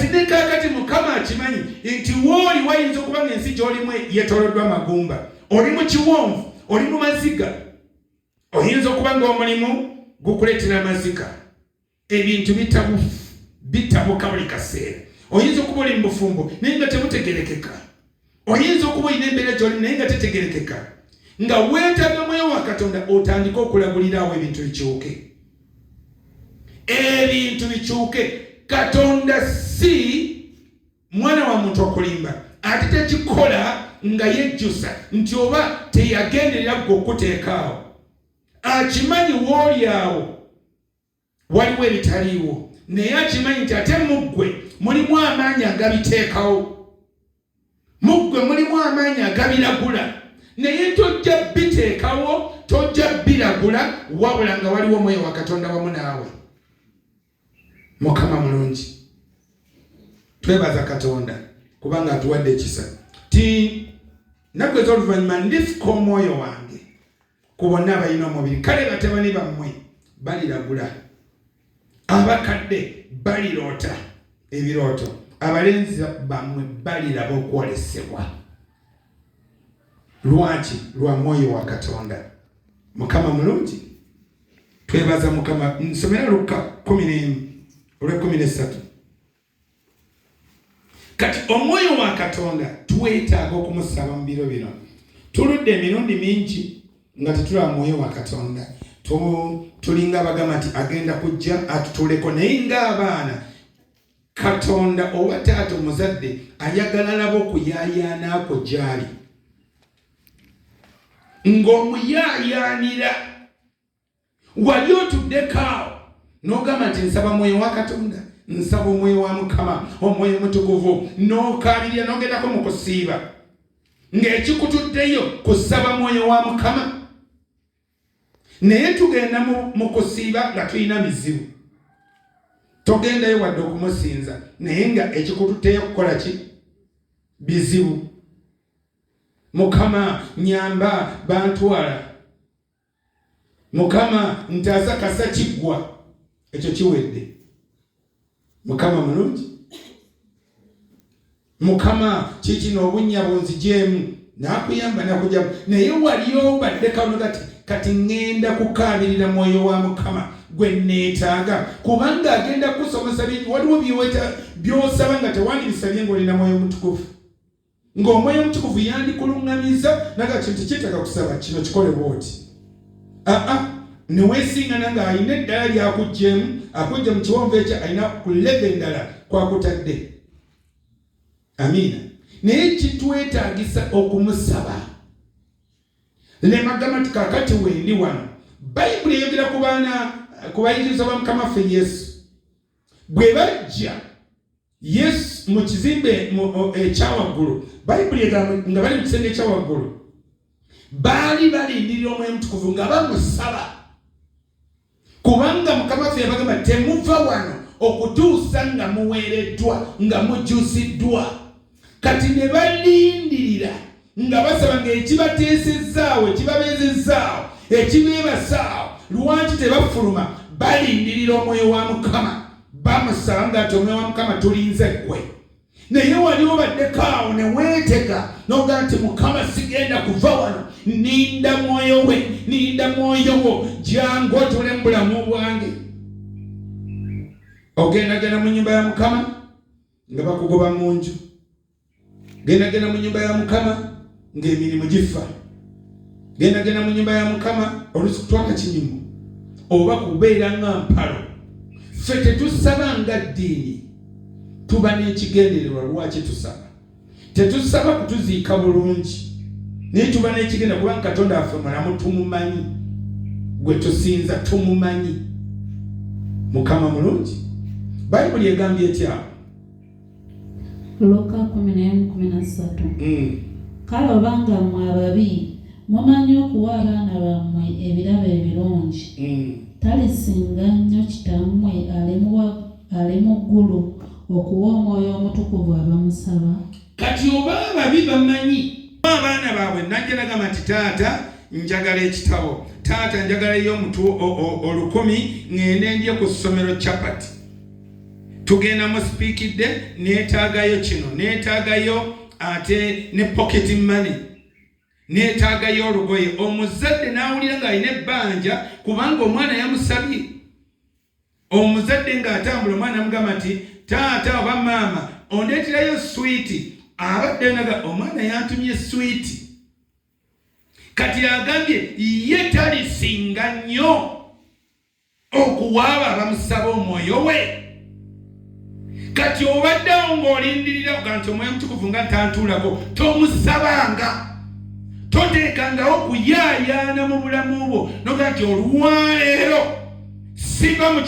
kati ne kakati Mukama akimanyi nti wooli wayinza okuba ng'ensi gy'olimu yeetooloddwa amagumba, oli mu kiwonvu, oli mu maziga, oyinza okuba ng'omulimu gukuleetera amaziga, ebintu bitabuka buli kaseera, oyinza okuba oli mu bufumbo naye nga tebutegerekeka, oyinza okuba olina embeera gy'olimu naye nga tetegerekeka, nga weetaaga Mwoyo wa Katonda otandike okulagulirawo ebintu bikyuke. Ebintu bikyuke. Katonda si mwana wa muntu okulimba, ate tekikola nga yejjusa nti oba teyagenderera gwe okuteekaawo. Akimanyi wooli awo waliwo ebitaliiwo, naye akimanyi nti ate muggwe mulimu amaanyi agabiteekawo, muggwe mulimu amaanyi agabiragula, naye tojja biteekawo, tojja biragula wabula nga waliwo Mwoyo wa Katonda wamu naawe. Mukama mulungi, twebaza Katonda kubanga atuwadde ekisa ti nagwe z'oluvannyuma ndifuka omwoyo wange ku bonna abalina omubiri. Kale batabani bammwe baliragula, abakadde baliroota ebirooto, abalenzi bammwe baliraba okwolesebwa. Lwaki? Lwa Mwoyo wa Katonda. Mukama mulungi, twebaza Mukama. Nsomera Luka 11:13. Kati omwoyo wa Katonda twetaaga okumusaba mu biro bino. Tuludde emirundi mingi nga tetulaba Mwoyo wa Katonda. Tulinga abagamba nti agenda kujja atutuleko, naye ng'abaana Katonda oba taata omuzadde ayagala nabo okuyaayaanaako gy'ali, ng'omuyaayaanira. Wali otuddekaawo n'ogamba nti nsaba Mwoyo wa Katonda, nsaba Omwoyo wa Mukama, Omwoyo Mutukuvu, n'okaabirira n'ogendako mu kusiiba, ng'ekikutuddeyo kusaba Mwoyo wa Mukama. Naye tugenda mu kusiiba nga tulina mizibu, togendayo wadde okumusinza, naye nga ekikutuddeyo kukola ki? Bizibu. Mukama nyamba bantwala, Mukama ntaasa kasa kiggwa, ekyo kiwedde. Mukama mulungi, Mukama kikino obunnya bunzigyemu, nakuyamba nakujamu, naye wali obadde kanogati kati ngenda kukaabirira Mwoyo wa Mukama gwe neetaaga, kubanga agenda kusomesa bintu. Waliwo byosaba nga tewandibisabye ng'olina Mwoyo Mutukuvu, ng'Omwoyo Mutukuvu yandikuluŋŋamiza naga kintu kitaka kusaba kino kikole bw'oti. Neweesiŋŋana nga alina eddala lyakuggyemu, akujja mu kiwonvu ekyo alina ku leve endala kwakutadde. Amiina. Naye kitwetaagisa okumusaba. Lemagamba nti kakati wendi wano, Bayibuli eyogera ku bayigiriza ba Mukama waffe Yesu. Bwe bajja Yesu mu kizimbe ekyawaggulu, Bayibuli egamba nga bali mu kisenge ekyawaggulu, baali balindirira Omwoyo Mutukuvu nga bamusaba, kubanga Mukama waffe yabagamba temuva wano okutuusa nga muweereddwa, nga mujjusiddwa. Kati ne balindirira nga basaba ng'ekibateesezaawo, ekibabeezezzaawo, ekibeebasaawo, lwaki tebafuluma? Balindirira Omwoyo wa Mukama, bamusaba ng'ati Omwoyo wa Mukama tulinze ggwe. Naye wali obaddekaawo ne weetega n'ogamba nti Mukama sigenda kuva wano, ninda mwoyo we, ninda mwoyo wo, jangu otule mu bulamu bwange. Ogendagenda mu nnyumba ya Mukama nga bakugoba mu nju, gendagenda mu nnyumba ya Mukama ng'emirimu gifa, gendagenda mu nnyumba ya Mukama oluusi kutwala kinyumu oba kubeera nga mpalo. Ffe tetusaba nga ddiini, tuba n'ekigendererwa lwaki tusaba. Tetusaba kutuziika bulungi, naye tuba n'ekigenda kubanga Katonda affe mulamu, tumumanyi, gwe tusinza tumumanyi. Mukama mulungi. Bayibuli egambye etya? Luka 11:13. Kale obanga mmwe ababi mumanyi okuwa abaana bammwe ebirabo ebirungi, talisinga nnyo Kitammwe ali mu ggulu okuwa Omwoyo Omutukuvu abamusaba? Kati oba ababi bamanyi abaana baabwe, najja nagamba nti taata njagala ekitabo, taata njagala ey'omutu 10 ngende ndye ku ssomero chapati. tugenda mu spiikidde neetaagayo kino neetaagayo ate ne pocket money neetaagayo olugoye. Omuzadde n'awulira ng'alina ebbanja kubanga omwana yamusabye. Omuzadde ng'atambula omwana amugamba nti taata oba maama ondeeterayo swiiti. Abadde naga omwana yantumye swiiti. Kati agambye ye talisinga nnyo okuwaaba abamusaba omwoyo we. Kati obaddewo ng'olindirira oga nti omwoyo mutukuvu nga tantuulako, tomusabanga. Toteekangawo kuyaayaana mu bulamu bwo noga nti olwaleero siva mu